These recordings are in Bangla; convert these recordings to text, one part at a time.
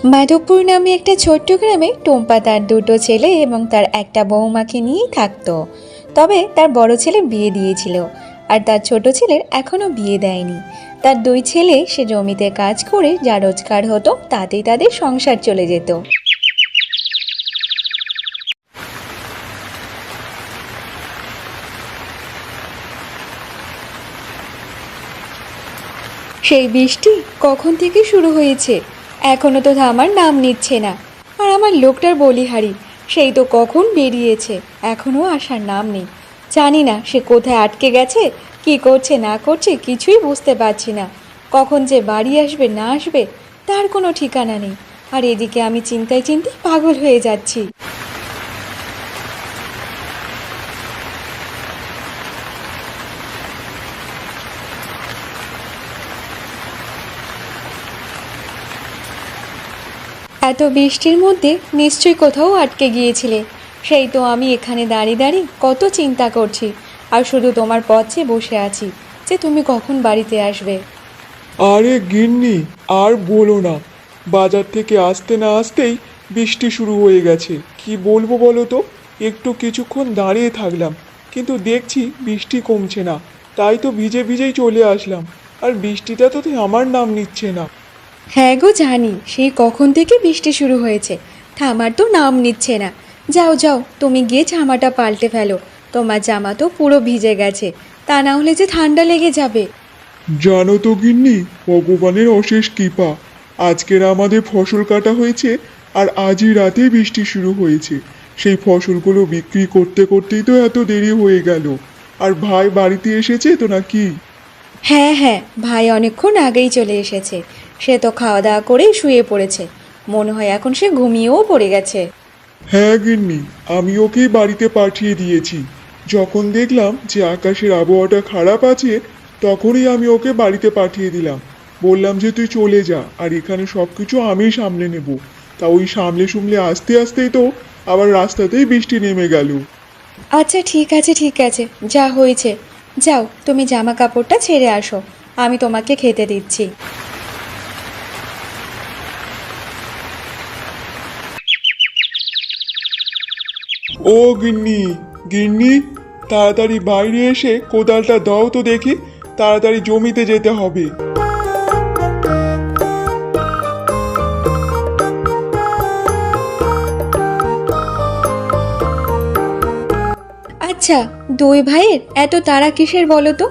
মাধবপুর নামে একটা ছোট্ট গ্রামে টুম্পা তার দুটো ছেলে এবং তার একটা বৌমাকে নিয়েই থাকতো। তবে তার বড় ছেলে বিয়ে দিয়েছিল, আর তার ছোট ছেলের এখনো বিয়ে দেয়নি। তার দুই ছেলে সে জমিতে কাজ করে যা রোজগার হতো তাতেই তাদের সংসার চলে যেত। সেই বৃষ্টি কখন থেকে শুরু হয়েছে, এখনো তো থামার নাম নিচ্ছে না। আর আমার লোকটার বলিহারি, সেই তো কখন বেরিয়েছে, এখনো আসার নাম নেই। জানি না সে কোথায় আটকে গেছে, কি করছে না করছে কিছুই বুঝতে পারছি না। কখন যে বাড়ি আসবে না আসবে তার কোনো ঠিকানা নেই। আর এদিকে আমি চিন্তায় চিন্তায় পাগল হয়ে যাচ্ছি। এত বৃষ্টির মধ্যে নিশ্চয়ই কোথাও আটকে গিয়েছিলে। সেই তো আমি এখানে দাঁড়িয়ে দাঁড়িয়ে কত চিন্তা করছি, আর শুধু তোমার পথ চেয়ে বসে আছি যে তুমি কখন বাড়িতে আসবে। আরে গিন্নি, আর বলো না। বাজার থেকে আসতে না আসতেই বৃষ্টি শুরু হয়ে গেছে। কি বলবো বলো তো। একটু কিছুক্ষণ দাঁড়িয়ে থাকলাম, কিন্তু দেখছি বৃষ্টি কমছে না। তাই তো ভিজে ভিজেই চলে আসলাম। আর বৃষ্টিটা তো আমার নাম নিচ্ছে না। হ্যাঁ গো, জানি সেই কখন থেকে বৃষ্টি শুরু হয়েছে, থামার তো নাম নিচ্ছে না। যাও যাও, তুমি গিয়ে জামাটা পাল্টে ফেলো, তোমার জামা তো পুরো ভিজে গেছে, তা না হলে যে ঠান্ডা লেগে যাবে। জানো তো গিন্নি, ভগবানের অশেষ কৃপা। আজকের আমাদের ফসল কাটা হয়েছে, আর আজই রাতে বৃষ্টি শুরু হয়েছে। সেই ফসলগুলো বিক্রি করতে করতেই তো এত দেরি হয়ে গেল। আর ভাই বাড়িতে এসেছে তো নাকি? হ্যাঁ হ্যাঁ, ভাই অনেকক্ষণ আগেই চলে এসেছে। সে তো খাওয়া দাওয়া করেই শুয়ে পড়েছে, মনে হয় এখন সে ঘুমিয়েও পড়ে গেছে। হ্যাঁ গিন্নি, আমি ওকেই বাড়িতে পাঠিয়ে দিয়েছি। যখন দেখলাম যে আকাশের আবহাওয়াটা খারাপ আছে, তখনই আমি ওকে বাড়িতে পাঠিয়ে দিলাম। বললাম যে তুই চলে যা, আর এখানে সব কিছু আমিই সামলে নেব। তা ওই সামলে সুমলে আসতে আসতেই তো আবার রাস্তাতেই বৃষ্টি নেমে গেল। আচ্ছা ঠিক আছে ঠিক আছে, যা হয়েছে। যাও, তুমি জামা কাপড়টা ছেড়ে আসো, আমি তোমাকে খেতে দিচ্ছি। ও গিন্নি, গিন্নি, তাড়াতাড়ি বাইরে এসে কোদালটা দাও তো দেখি। তাড়াতাড়ি জমিতে যেতে হবে। আচ্ছা, দুই ভাইয়ের এত তাড়া কিসের বলো তো?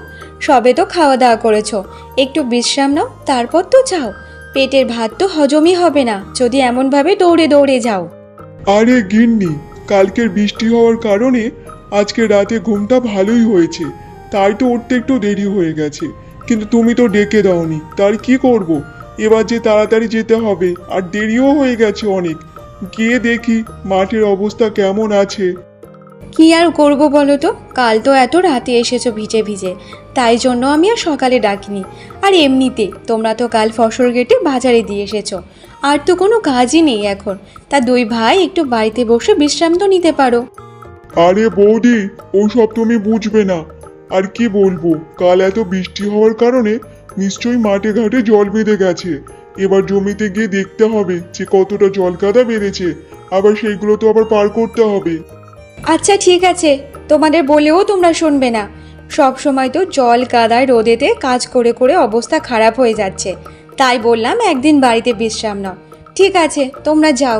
সবে তো খাওয়া দাওয়া করেছো, একটু বিশ্রাম নাও, তারপর তো যাও। পেটের ভাত তো হজমই হবে না যদি এমনভাবে দৌড়ে দৌড়ে যাও। আরে গিন্নি, কালকের বৃষ্টি হওয়ার কারণে আজকে রাতে ঘুমটা ভালোই হয়েছে। তাই তো উঠতে একটু দেরি হয়ে গেছে। কিন্তু তুমি তো ডেকে দাওনি, তার কি করব। এবার যে তাড়াতাড়ি যেতে হবে, আর দেরিও হয়ে গেছে অনেক। গিয়ে দেখি মাঠের অবস্থা কেমন আছে। কি আর করব বলো তো, কাল তো এত রাতে এসেছো ভিজে ভিজে, তাই জন্য আমি আর সকালে ডাকিনি। আর এমনিতে তোমরা তো কাল ফসল কেটে বাজারে দিয়ে এসেছো, আর তো কোনো কাজই নেই এখন। তা দুই ভাই একটু বাড়িতে বসে বিশ্রাম তো নিতে পারো। আরে বৌদি, ওসব তুমি বুঝবে না। আর কি বলবো, কাল এত বৃষ্টি হওয়ার কারণে নিশ্চয়ই মাঠে ঘাটে জল বেঁধে গেছে। এবার জমিতে গিয়ে দেখতে হবে যে কতটা জল কাদা বেড়েছে। আবার সেইগুলো তো আবার পার করতে হবে। আচ্ছা ঠিক আছে, তোমাদের বলেও তোমরা শুনবে না। সব সময় তো জল কাদায় রোদেতে কাজ করে করে অবস্থা খারাপ হয়ে যাচ্ছে, তাই বললাম একদিন বাড়িতে বিশ্রাম নাও। ঠিক আছে, তোমরা যাও।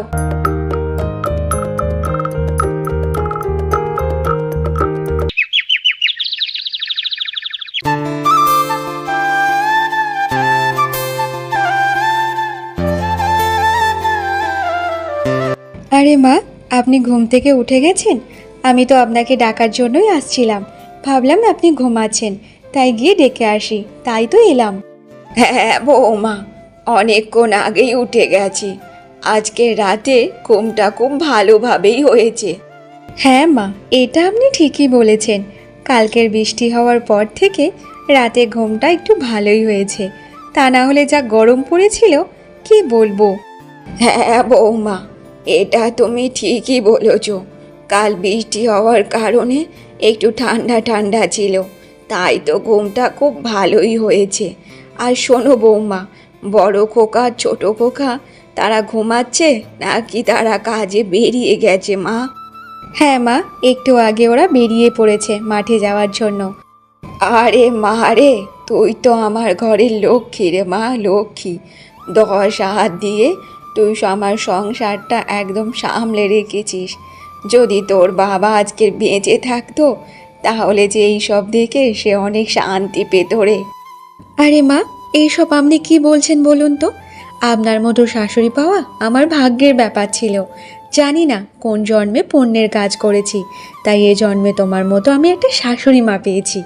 আরে মা, আপনি ঘুম থেকে উঠে গেছেন? আমি তো আপনাকে ডাকার জন্যই আসছিলাম, ভাবলাম আপনি ঘুমাচ্ছেন, তাই গিয়ে ডেকে আসি, তাই তো এলাম। হ্যাঁ বৌমা, অনেকক্ষণ আগেই উঠে গেছি। আজকে রাতে ঘুমটা খুব ভালোভাবেই হয়েছে। হ্যাঁ মা, এটা আপনি ঠিকই বলেছেন। কালকের বৃষ্টি হওয়ার পর থেকে রাতে ঘুমটা একটু ভালোই হয়েছে, তা না হলে যা গরম পড়েছিল কি বলবো। হ্যাঁ বৌমা, এটা তুমি ঠিকই বলেছ। কাল বৃষ্টি হওয়ার কারণে একটু ঠান্ডা ঠান্ডা ছিল, তাই তো ঘুমটা খুব ভালোই হয়েছে। আর শোনো বৌমা, বড় খোকা ছোট খোকা তারা ঘুমাচ্ছে নাকি তারা কাজে বেরিয়ে গেছে মা? হ্যাঁ মা, একটু আগে ওরা বেরিয়ে পড়েছে মাঠে যাওয়ার জন্য। আরে মা রে, তুই তো আমার ঘরের লক্ষ্মী রে মা, লক্ষ্মী। 10 হাত দিয়ে তুই আমার সংসারটা একদম সামলে রেখেছিস। যদি তোর বাবা আজকের বেঁচে থাকতো তাহলে যে এইসব দেখে সে অনেক শান্তি পেত রে। আরে মা, এইসব আপনি কি বলছেন বলুন তো? আপনার মতো শাশুড়ি পাওয়া আমার ভাগ্যের ব্যাপার ছিল। জানি না কোন জন্মে পুণ্যের কাজ করেছি, তাই এ জন্মে তোমার মতো আমি একটা শাশুড়ি মা পেয়েছি।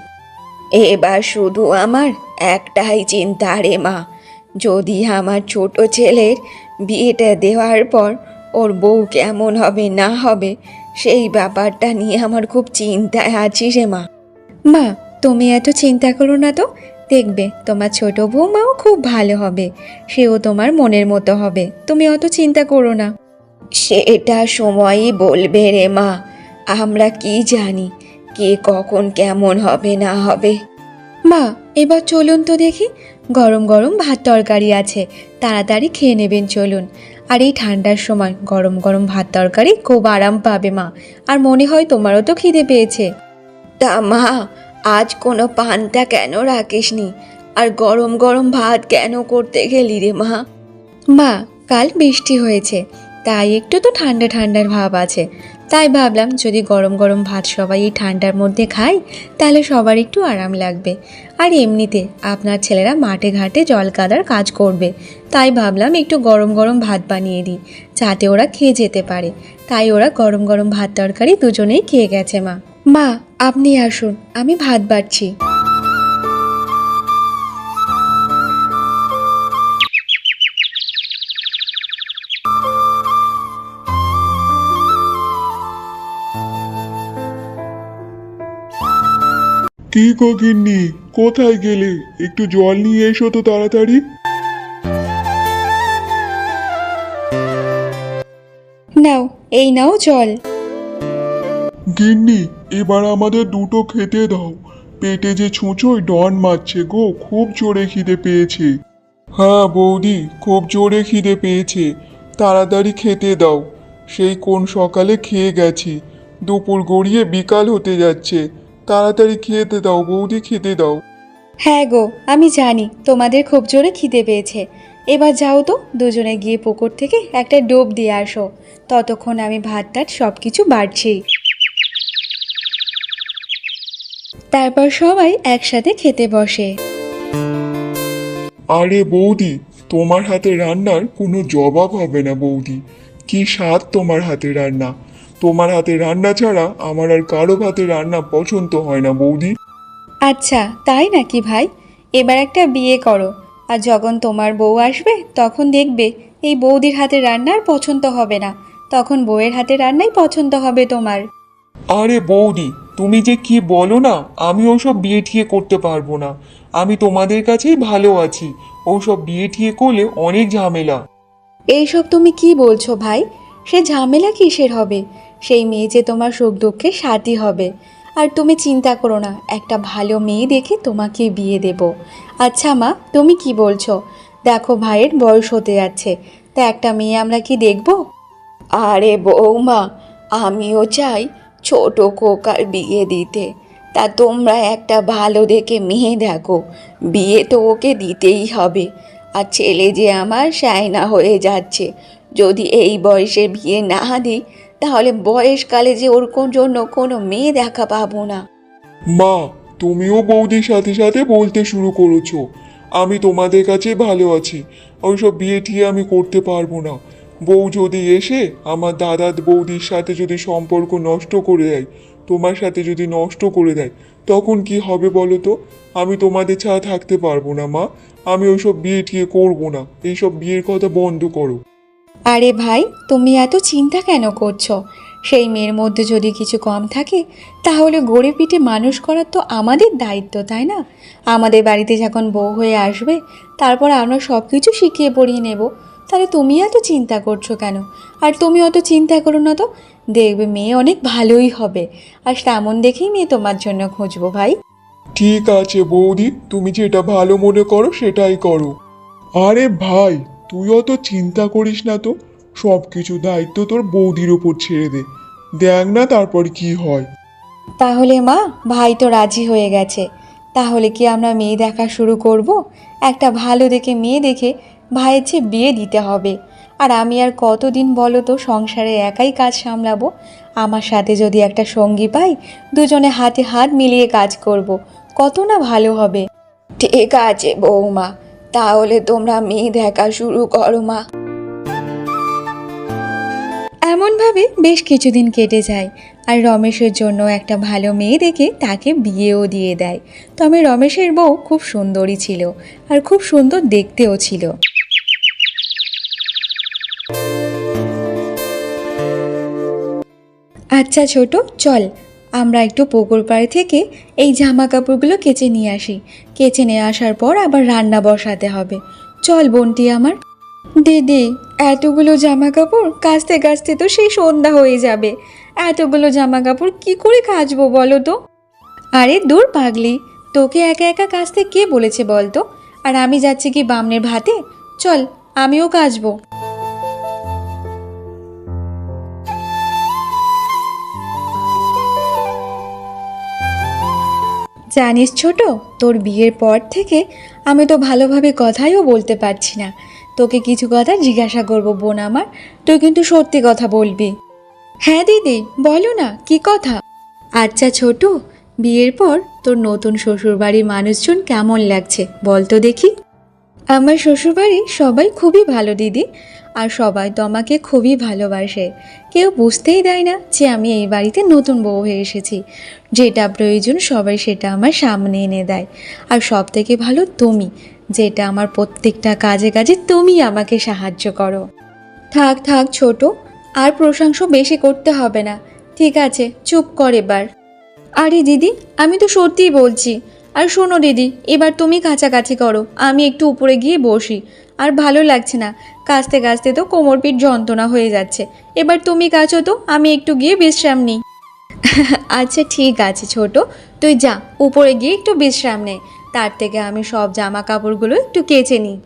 এবার শুধু আমার একটাই চিন্তা রে মা, যদি আমার ছোট ছেলের বিয়েটা দেওয়ার পর ওর বউ কেমন হবে না হবে সেই ব্যাপারটা নিয়ে আমার খুব চিন্তায় আছি রে মা। মা, তুমি এত চিন্তা করো না তো, দেখবে তোমার ছোট বৌমাও খুব ভালো হবে, সেও তোমার মনের মতো হবে, তুমি অত চিন্তা করো না। সেটা সময়ই বলবে রে মা, আমরা কি জানি কে কখন কেমন হবে না হবে। মা, এবার চলুন তো দেখি, গরম গরম ভাত তরকারি আছে, তাড়াতাড়ি খেয়ে নেবেন চলুন। আর এই ঠান্ডার সময় গরম গরম ভাত তরকারি খুব আরাম পাবে মা, আর মনে হয় তোমারও তো খিদে পেয়েছে। তা মা, আজ কোনো পান্তা কেন রাখিসনি? আর গরম গরম ভাত কেন করতে গেলি রে মা? মা, কাল বৃষ্টি হয়েছে, তাই একটু তো ঠান্ডা ঠান্ডার ভাব আছে, তাই ভাবলাম যদি গরম গরম ভাত সবাই এই ঠান্ডার মধ্যে খাই তাহলে সবার একটু আরাম লাগবে। আর এমনিতে আপনার ছেলেরা মাঠে ঘাটে জল কাদার কাজ করবে, তাই ভাবলাম একটু গরম গরম ভাত বানিয়ে দিই যাতে ওরা খেয়ে যেতে পারে। তাই ওরা গরম গরম ভাত তরকারি দুজনেই খেয়ে গেছে মা। মা, আপনি আসুন, আমি ভাত বাড়ছি। কি গো গিন্নি, কোথায় গেলে? একটু জল নিয়ে এসো তো তাড়াতাড়ি। নাও, এই নাও জল। গিন্নি, এবার আমাদের দুটো খেতে দাও, পেটে যে ছুঁচোয় ডন মারছে গো, খুব জোরে খিদে পেয়েছে। হ্যাঁ বৌদি, খুব জোরে খিদে পেয়েছে, তাড়াতাড়ি খেতে দাও। সেই কোন সকালে খেয়ে গেছি, দুপুর গড়িয়ে বিকাল হতে যাচ্ছে, তাড়াতাড়ি খেতে দাও বৌদি, খেতে দাও। হ্যাঁ গো, আমি জানি তোমাদের খুব জোরে খিদে পেয়েছে। এবার যাও তো, দুজনে গিয়ে পুকুর থেকে একটা ডোব দিয়ে আসো, ততক্ষণ আমি ভাত টাত সব কিছু বাড়ছি। তারপর সবাই একসাথে খেতে বসে। আরে বৌদি, তোমার হাতে রান্নার কোনো জবাব হবে না বৌদি, কি স্বাদ তোমার হাতে রান্না। তোমার হাতে রান্না ছাড়া আমার আর কারো হাতে রান্না পছন্দ হয় না বৌদি। আচ্ছা, তাই নাকি ভাই? এবার একটা বিয়ে করো, আর যখন তোমার বউ আসবে তখন দেখবে এই বৌদির হাতে রান্নার পছন্দ হবে না, তখন বউয়ের হাতে রান্নাই পছন্দ হবে তোমার। আরে বৌদি, তুমি যে কি বলো না, আমি ওসব বিয়ে ঠিয়ে করতে পারবো না। আমি তোমাদের কাছেই ভালো আছি, ওসব বিয়ে ঠিয়ে করলে অনেক ঝামেলা। এইসব তুমি কি বলছো ভাই? সে ঝামেলা কিসের হবে? সেই মেয়ে যে তোমার সুখ দুঃখের সাথী হবে। আর তুমি চিন্তা করো না, একটা ভালো মেয়ে দেখে তোমাকে বিয়ে দেব। আচ্ছা মা, তুমি কি বলছো? দেখো ভাইয়ের বয়স হতে যাচ্ছে, তা একটা মেয়ে আমরা কি দেখব? আরে বৌমা, আমিও চাই ছোট খোকার বিয়ে দিতে। তা তোমরা একটা ভালো দেখে মেয়ে দেখো, বিয়ে তো ওকে দিতেই হবে। আর ছেলে যে আমার শায়না হয়ে যাচ্ছে, যদি এই বয়সে বিয়ে না দিই তাহলে বয়সকালে যে ওর জন্য কোনো মেয়ে দেখা পাবো না। মা, তুমিও বৌদির সাথে সাথে বলতে শুরু করেছো, আমি তোমাদের কাছে ভালো আছি, ওইসব বিয়ে ঠিয়ে আমি করতে পারবো না। বউ যদি এসে আমার দাদা বৌদির সাথে যদি সম্পর্ক নষ্ট করে দেয়, তোমার সাথে যদি নষ্ট করে দেয়, তখন কি হবে বলো তো? আমি তোমাদের ছাড়া থাকতে পারবো না মা, আমি ওইসব বিয়ে ঠিয়ে করবো না, এইসব বিয়ের কথা বন্ধ করো। আরে ভাই, তুমি এত চিন্তা কেন করছো? সেই মেয়ের মধ্যে যদি কিছু কম থাকে তাহলে গড়ে পিঠে মানুষ করার তো আমাদের দায়িত্ব, তাই না? আমাদের বাড়িতে যখন বউ হয়ে আসবে তারপর আমরা সব কিছু শিখিয়ে পড়িয়ে নেব। তাহলে তুমি এত চিন্তা করছো কেন? আর তুমি অত চিন্তা করো না তো, দেখবে মেয়ে অনেক ভালোই হবে, আর তেমন দেখেই মেয়ে তোমার জন্য খুঁজবো ভাই। ঠিক আছে বৌদি, তুমি যেটা ভালো মনে করো সেটাই করো। আরে ভাই, তুই অত চিন্তা করিস না তো, সব কিছু দায়িত্ব তোর বৌদির ওপর ছেড়ে দে, দেখ না তারপর কি হয়। তাহলে মা, ভাই তো রাজি হয়ে গেছে, তাহলে কি আমরা মেয়ে দেখা শুরু করব? একটা ভালো দেখে মেয়ে দেখে ভাইয়ের চেয়ে বিয়ে দিতে হবে। আর আমি আর কতদিন বলো তো সংসারে একাই কাজ সামলাবো? আমার সাথে যদি একটা সঙ্গী পাই, দুজনে হাতে হাত মিলিয়ে কাজ করব, কত না ভালো হবে। ঠিক আছে বৌমা, তাহলে তোমরা মেয়ে দেখা শুরু করো মা। এমনভাবে বেশ কিছুদিন কেটে যায়, আর রমেশের জন্য একটা ভালো মেয়ে দেখে তাকে বিয়েও দিয়ে দেয়। তবে রমেশের বউ খুব সুন্দরী ছিল, আর খুব সুন্দর দেখতেও ছিল। আচ্ছা ছোট, চল আমরা একটু পুকুর পাড়ে থেকে এই জামা কাপড়গুলো কেচে নিয়ে আসি। কেচে নিয়ে আসার পর আবার রান্না বসাতে হবে। চল বোনটি আমার। দিদি, এতগুলো জামা কাপড় কাচতে কাচতে তো সেই সন্ধ্যা হয়ে যাবে। এতগুলো জামা কাপড় কি করে কাচবো বলো তো? আরে দূর পাগলি, তোকে একা একা কাচতে কে বলেছে বলতো? আর আমি যাচ্ছি কি বামনের ভাতে? চল, আমিও কাচবো। জানিস ছোট, তোর বিয়ের পর থেকে আমি তো ভালোভাবে কথাইও বলতে পারছি না। তোকে কিছু কথা জিজ্ঞাসা করব বোন আমার, তুই কিন্তু সত্যি কথা বলবি। হ্যাঁ দিদি, বলো না কি কথা। আচ্ছা ছোট, বিয়ের পর তোর নতুন শ্বশুরবাড়ির মানুষজন কেমন লাগছে বল তো দেখি। আমার শ্বশুরবাড়ির সবাই খুবই ভালো দিদি, আর সবাই তো আমাকে খুবই ভালোবাসে। কেউ বুঝতেই দেয় না যে আমি এই বাড়িতে নতুন বউ হয়ে এসেছি। যেটা প্রয়োজন সবাই সেটা আমার সামনে এনে দেয়। আর সব থেকে ভালো তুমি, যেটা আমার প্রত্যেকটা কাজে কাজে তুমি আমাকে সাহায্য করো। থাক থাক ছোট, আর প্রশংসা বেশি করতে হবে না। ঠিক আছে, চুপ কর এবার। আরে দিদি, আমি তো সত্যিই বলছি। আর শোনো দিদি, এবার তুমি কাছাকাছি করো, আমি একটু উপরে গিয়ে বসি। আর ভালো লাগছে না, কাচতে কাচতে তো কোমর পিঠ যন্ত্রণা হয়ে যাচ্ছে। এবার তুমি কাচো তো, আমি একটু গিয়ে বিশ্রাম নিই। আচ্ছা ঠিক আছে ছোট, তুই যা উপরে গিয়ে একটু বিশ্রাম নে। তার থেকে আমি সব জামা কাপড়গুলো একটু কেচে নিই।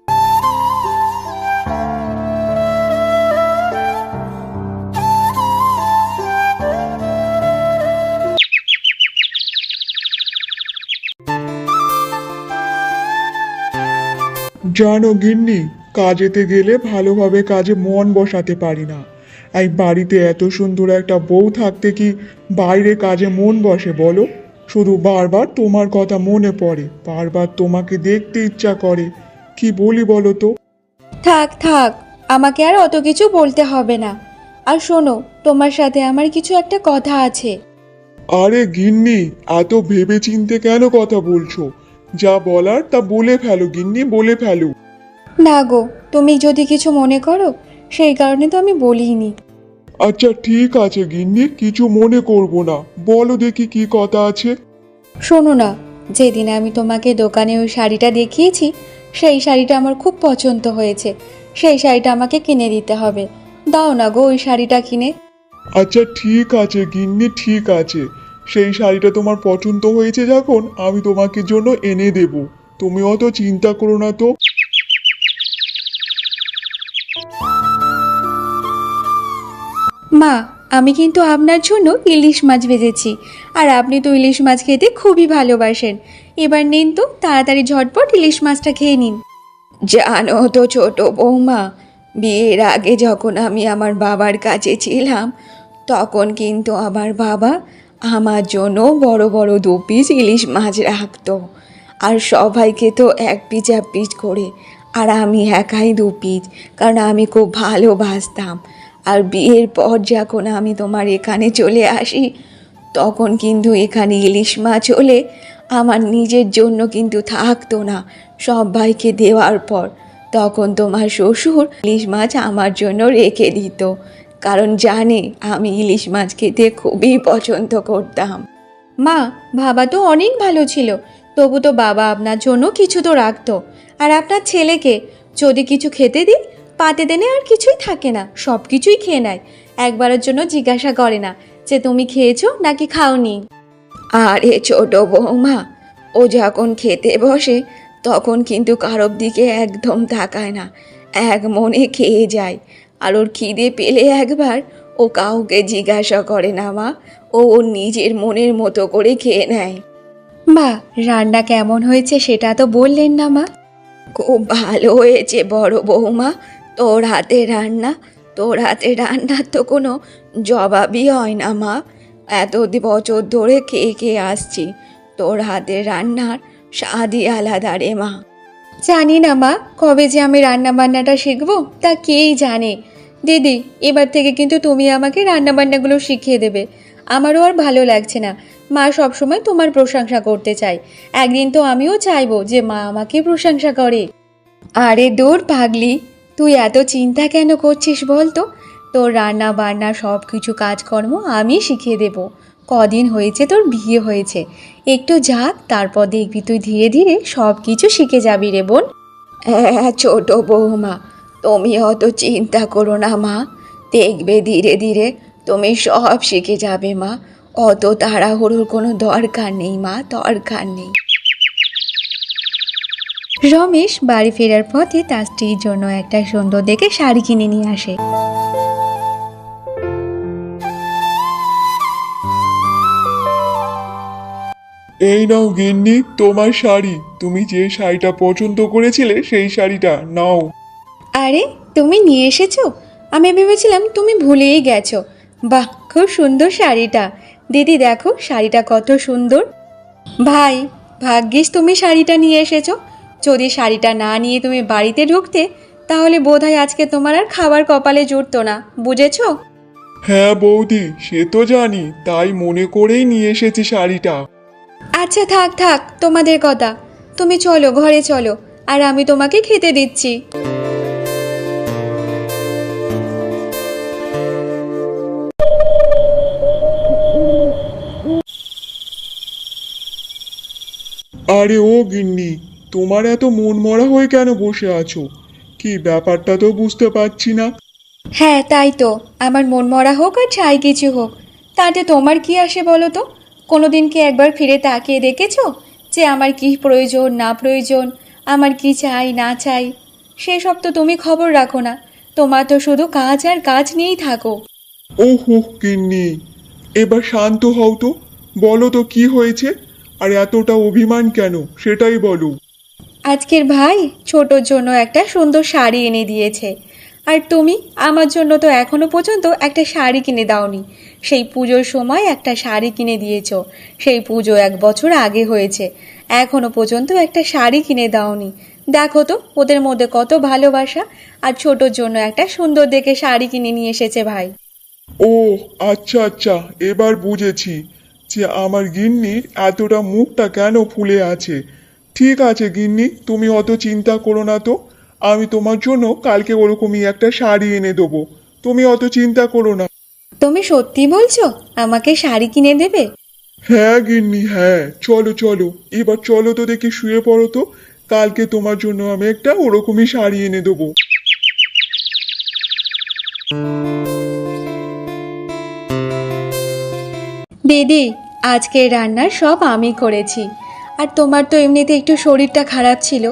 জানো গিন্নি, কাজেতে গেলে ভালোভাবে কাজে মন বসাতে পারি না। এই বাড়িতে এত সুন্দর একটা বউ থাকতে কি বাইরে কাজে মন বসে বলো? শুধু বারবার তোমার কথা মনে পড়ে, বারবার তোমাকে দেখতে ইচ্ছা করে। কি বলি বলো তো? থাক থাক, আমাকে আর অত কিছু বলতে হবে না। আর শোনো, তোমার সাথে আমার কিছু একটা কথা আছে। আরে গিন্নি, এত ভেবে চিন্তে কেন কথা বলছো? যা বলার তা বলে ফেলো গিন্নি, বলে ফেলো। না গো, তুমি যদি কিছু মনে করো, সেই কারণে তো আমি বলিনি। আচ্ছা ঠিক আছে গিন্নি, কিছু মনে করব না, বলো দেখি কি কথা আছে। শোনো না, যেদিন আমি তোমাকে দোকানে ওই শাড়িটা দেখিয়েছি, সেই শাড়িটা আমার খুব পছন্দ হয়েছে। সেই শাড়িটা আমাকে কিনে দিতে হবে। দাও না গো ওই শাড়িটা কিনে। আচ্ছা ঠিক আছে গিন্নি, ঠিক আছে। সেই শাড়িটা তোমার পছন্দ হয়েছে যখন, আমি তোমাকে জন্য এনে দেব। তুমি অত চিন্তা করো না তো। মা, আমি কিন্তু আপনার জন্য ইলিশ মাছ ভেজেছি। আর আপনি তো ইলিশ মাছ খেতে খুবই ভালোবাসেন। এবার নিন তো, তাড়াতাড়ি ঝটপট ইলিশ মাছটা খেয়ে নিন। জানো তো ছোট বৌমা, বিয়ের আগে যখন আমি আমার বাবার কাছে ছিলাম, তখন কিন্তু আমার বাবা আমার জন্য বড় বড় 2 পিস ইলিশ মাছ রাখতো। আর সবাইকে তো 1 পিস করে, আর আমি একাই 2 পিস, কারণ আমি খুব ভালোবাসতাম। আর বিয়ের পর যখন আমি তোমার এখানে চলে আসি, তখন কিন্তু এখানে ইলিশ মাছ হলে আমার নিজের জন্য কিন্তু থাকতো না। সবাইকে দেওয়ার পর তখন তোমার শ্বশুর ইলিশ মাছ আমার জন্য রেখে দিত, কারণ জানে আমি ইলিশ মাছ খেতে খুবই পছন্দ করতাম। মা, বাবা তো অনেক ভালো ছিল, তবু তো বাবা আপনার জন্য কিছু তো রাখতো। আর আপনার ছেলেকে যদি কিছু খেতে দিই, পাতে দেনে আর কিছুই থাকে না, সব কিছুই খেয়ে নেয়। একবারের জন্য জিজ্ঞাসা করে না যে তুমি খেয়েছো নাকি খাওনি। আরে ছোট বৌমা, ও যখন খেতে বসে তখন কিন্তু কারোর দিকে একদম তাকায় না, এক মনে খেয়ে যায়। আর ওর খিদে পেলে একবার ও কাউকে জিজ্ঞাসা করে না মা, ও ওর নিজের মনের মতো করে খেয়ে নেয়। মা, রান্না কেমন হয়েছে সেটা তো বললেন না মা। খুব ভালো হয়েছে বড় বৌমা, তোর হাতে রান্না, তোর হাতে রান্নার তো কোনো জবাবই হয় না মা। এত বছর ধরে খেয়ে খেয়ে আসছি, তোর হাতে রান্নার স্বাদই আলাদা রে মা। জানি না মা, কবে যে আমি রান্না বান্নাটা শিখবো তা কেই জানে। দিদি, এবার থেকে কিন্তু তুমি আমাকে রান্না বান্নাগুলো শিখিয়ে দেবে। আমারও আর ভালো লাগছে না, মা সবসময় তোমার প্রশংসা করতে চায়। একদিন তো আমিও চাইবো যে মা আমাকে প্রশংসা করে। আরে দূর পাগলি, তুই এত চিন্তা কেন করছিস বল তো? তোর রান্না বান্না সব কিছু কাজকর্ম আমি শিখিয়ে দেব। কদিন হয়েছে তোর বিয়ে হয়েছে, একটু যাক, তারপর দেখবি তুই ধীরে ধীরে সব কিছু শিখে যাবি রে বোন। হ্যাঁ ছোট বৌমা, তুমি অত চিন্তা করো না মা, দেখবে ধীরে ধীরে তুমি সব শিখে যাবে মা। অত তাড়াহুড়োর কোনো দরকার নেই মা, দরকার নেই। রমেশ বাড়ি ফেরার পথে তার স্ত্রীর জন্য একটা সুন্দর দেখে শাড়ি কিনে নিয়ে আসে। এই নাও গিন্নি তোমার শাড়ি, তুমি যে শাড়িটা পছন্দ করেছিলে সেই শাড়িটা নাও। আরে, তুমি নিয়ে এসেছো? আমি ভেবেছিলাম তুমি ভুলেই গেছো। বাহ, খুব সুন্দর শাড়িটা। দিদি দেখো শাড়িটা কত সুন্দর। ভাই, ভাগ্যিস তুমি শাড়িটা নিয়ে এসেছো। যদি শাড়িটা না নিয়ে তুমি বাড়িতে ঢুকতে, তাহলে বোধহয় আজকে তোমার আর খাবার কপালে জুটতো না, বুঝেছো? হ্যাঁ বৌদি, সে তো জানি, তাই মনে করেই নিয়ে এসেছি শাড়িটা। আচ্ছা থাক থাক তোমাদের কথা, তুমি চলো ঘরে চলো, আর আমি তোমাকে খেতে দিচ্ছি। আরে ও গিন্নি, তোমার এত মন মরা হয়ে কেন বসে আছো? কি ব্যাপারটা তো বুঝতে পারছি না। হ্যাঁ তাই তো, আমার মন মরা হোক আর চাই কিছু হোক, তাতে তোমার কি আসে বলো তো? কোনোদিন কি একবার ফিরে তাকিয়ে দেখেছো যে আমার কি প্রয়োজন না প্রয়োজন, আমার কি চাই না চাই? সেসব তো তুমি খবর রাখো না, তোমার তো শুধু কাজ আর কাজ নিয়েই থাকো। ওহো গিন্নি, এবার শান্ত হও তো, বলো তো কি হয়েছে, আর এতটা অভিমান কেন সেটাই বলো। আজকের ভাই ছোটোর জন্য একটা সুন্দর শাড়ি এনে দিয়েছে, আর তুমি আমার জন্য তো এখনো পর্যন্ত একটা শাড়ি কিনে দাওনি। সেই পুজোর সময় একটা শাড়ি কিনে দিয়েছো, সেই পুজো 1 বছর আগে হয়েছে, এখনো পর্যন্ত একটা শাড়ি কিনে দাওনি। দেখো তো ওদের মধ্যে কত ভালোবাসা, আর ছোটোর জন্য একটা সুন্দর দেখে শাড়ি কিনে নিয়ে এসেছে ভাই। ও আচ্ছা আচ্ছা, এবার বুঝেছি যে আমার গিন্নির এতটা মুখটা কেন ফুলে আছে। ঠিক আছে গিন্নি, তুমি অত চিন্তা করো না তো, আমি তোমার জন্য কালকে ওরকমই একটা শাড়ি এনে দেবো, তুমি অত চিন্তা করো না। তুমি সত্যি বলছো আমাকে শাড়ি কিনে দেবে? হ্যাঁ গিন্নি হ্যাঁ, চলো চলো, এবার চলো তো দেখি শুয়ে পড়ো তো, কালকে তোমার জন্য আমি একটা ওরকমই শাড়ি এনে দেবো। দিদি, আজকে রান্নার সব আমি করেছি। আর তোমার তো এমনিতে একটু শরীরটা খারাপ ছিল,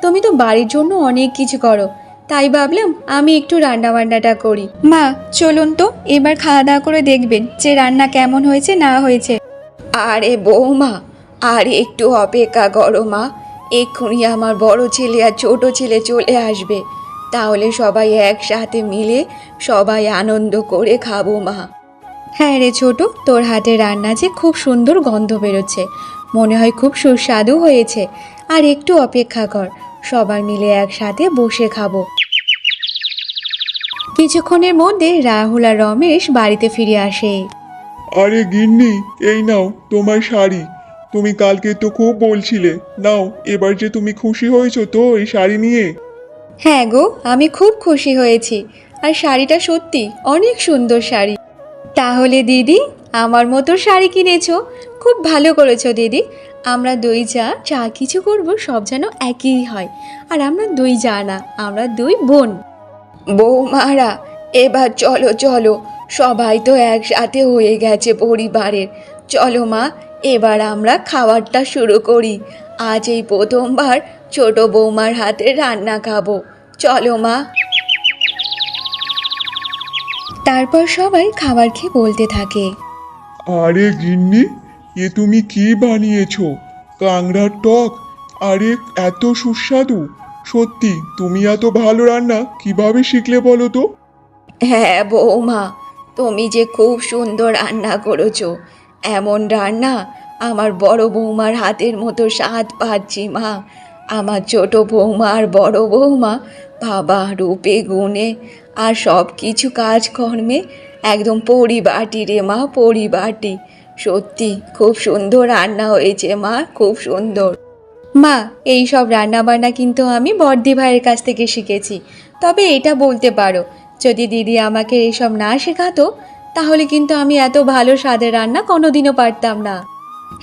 তুমি তো বাড়ির জন্য অনেক কিছু করো, তাই ভাবলাম আমি একটু রান্না বান্নাটা করি। মা চলুন তো, এবার খাওয়া দাওয়া করে দেখবেন যে রান্না কেমন হয়েছে না হয়েছে। আরে বৌমা, আর একটু অপেক্ষা করো মা, এক্ষুনি আমার বড় ছেলে আর ছোট ছেলে চলে আসবে, তাহলে সবাই একসাথে মিলে সবাই আনন্দ করে খাবো মা। হ্যাঁ রে ছোট, তোর হাতে রান্না যে খুব সুন্দর গন্ধ বেরোচ্ছে, মনে হয় খুব সুস্বাদু হয়েছে। আর একটু অপেক্ষা কর, সবাই মিলে একসাথে বসে খাবো। কিছুক্ষণের মধ্যে রাহুল আর রমেশ বাড়িতে ফিরে আসে। আরে গিন্নি, এই নাও তোমার শাড়ি, তুমি কালকে তো খুব বলছিলে, নাও এবার যে তুমি খুশি হয়েছো তো এই শাড়ি নিয়ে। হ্যাঁ গো, আমি খুব খুশি হয়েছি, আর শাড়িটা সত্যি অনেক সুন্দর শাড়ি। তাহলে দিদি, আমার মতো শাড়ি কিনেছো, খুব ভালো করেছো দিদি। আমরা দুই যা কিছু করব সব যেন একই হয়, আর আমরা দুই যা না, আমরা দুই বোন। বৌমারা, এবার চলো চলো, সবাই তো একসাথে হয়ে গেছে পরিবারের, চলো মা, এবার আমরা খাবারটা শুরু করি। আজ এই প্রথমবার ছোট বৌমার হাতে রান্না খাবো, চলো মা। তারপর সবাই খাবার খেয়ে বলতে থাকে, আরে গিন্নি, এ তুমি কি বানিয়েছো? কাংড়ার টক? আরে এত সুস্বাদু! সত্যি তুমি এত ভালো রান্না কিভাবে শিখলে বলো তো? হ্যাঁ বৌমা, তুমি যে খুব সুন্দর রান্না করেছো। এমন রান্না আমার বড় বৌমার হাতের মতো স্বাদ পাচ্ছি মা। আমার ছোট বৌমা আর বড় বৌমা বাবা রূপে গুণে আর সব কিছু কাজকর্মে একদম পরিবাটি রে মা, পরিবাটি। সত্যি খুব সুন্দর রান্না হয়েছে মা, খুব সুন্দর। মা, এই সব রান্নাবান্না কিন্তু আমি বড়দি ভাইয়ের কাছ থেকে শিখেছি। তবে এটা বলতে পারো, যদি দিদি আমাকে এইসব না শেখাতো তাহলে কিন্তু আমি এত ভালো স্বাদের রান্না কোনোদিনও পারতাম না।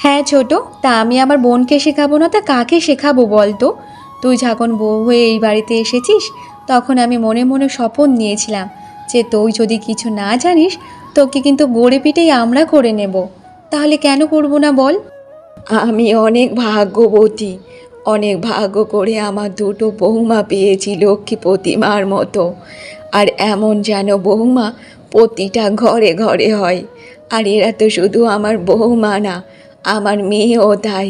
হ্যাঁ ছোট, তা আমি আমার বোনকে শেখাবো না তা কাকে শেখাবো বল তো? তুই যখন বউ হয়ে এই বাড়িতে এসেছিস তখন আমি মনে মনে শপথ নিয়েছিলাম যে তুই যদি কিছু না জানিস তোকে কিন্তু গড়ে পিটেই আমরা করে নেব। তাহলে কেন করবো না বল? আমি অনেক ভাগ্যবতী, অনেক ভাগ্য করে আমার দুটো বৌমা পেয়েছি লক্ষ্মী প্রতিমার মতো। আর এমন যেন বৌমা প্রতিটা ঘরে ঘরে হয়। আর এরা তো শুধু আমার বৌমা না, আমার মেয়েও তাই।